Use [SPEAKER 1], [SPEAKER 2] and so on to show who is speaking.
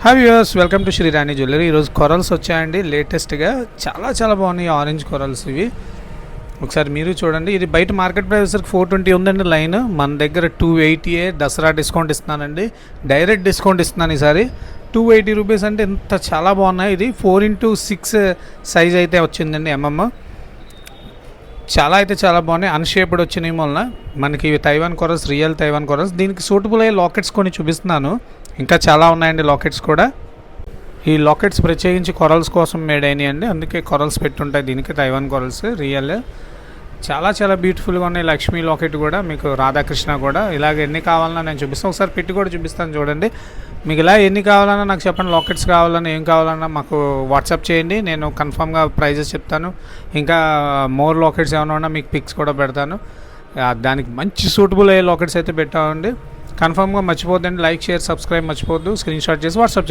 [SPEAKER 1] Hi viewers, welcome to Srirani jewellery. ఈరోజు corals వచ్చాయండి లేటెస్ట్గా. చాలా బాగున్నాయి ఆరెంజ్ కొరల్స్ ఇవి. ఒకసారి మీరు చూడండి. ఇది బయట మార్కెట్ ప్రైస్ 420 ఉందండి లైన్. మన దగ్గర 280 దసరా డిస్కౌంట్ ఇస్తున్నానండి. డైరెక్ట్ డిస్కౌంట్ ఇస్తున్నాను ఈసారి. 280 రూపీస్ అంటే ఇంత చాలా బాగున్నాయి. ఇది 4x6 సైజ్ అయితే వచ్చిందండి చాలా బాగున్నాయి. అన్షేప్డ్ వచ్చినాయి వలన మనకి Taiwan corals, real Taiwan corals. దీనికి సూటబుల్ అయ్యే లాకెట్స్ కొన్ని చూపిస్తున్నాను. ఇంకా చాలా ఉన్నాయండి లాకెట్స్ కూడా. ఈ లాకెట్స్ ప్రత్యేకించి కొరల్స్ కోసం మేడ్ అయినాయి అండి. అందుకే కొరల్స్ పెట్టుంటాయి దీనికి. తైవాన్ కొరల్స్ రియల్ చాలా బ్యూటిఫుల్గా ఉన్నాయి. లక్ష్మీ లాకెట్ కూడా, మీకు రాధాకృష్ణ కూడా. ఇలాగ ఎన్ని కావాలన్నా నేను చూపిస్తాను. ఒకసారి పెట్టి కూడా చూపిస్తాను చూడండి. మీకు ఇలా ఎన్ని కావాలన్నా నాకు చెప్పండి. లాకెట్స్ కావాలన్నా ఏం కావాలన్నా మాకు వాట్సాప్ చేయండి. నేను కన్ఫామ్గా ప్రైజెస్ చెప్తాను. ఇంకా మోర్ లాకెట్స్ ఏమైనా ఉన్నా మీకు పిక్స్ కూడా పెడతాను. దానికి మంచి సూటబుల్ అయ్యే లాకెట్స్ అయితే పెట్టామండి. కన్ఫామ్గా మర్చిపోద్దండి. లైక్, షేర్, సబ్స్క్రైబ్ మర్చిపోద్దు. స్క్రీన్ షాట్ చేసి వాట్సాప్ చేయండి.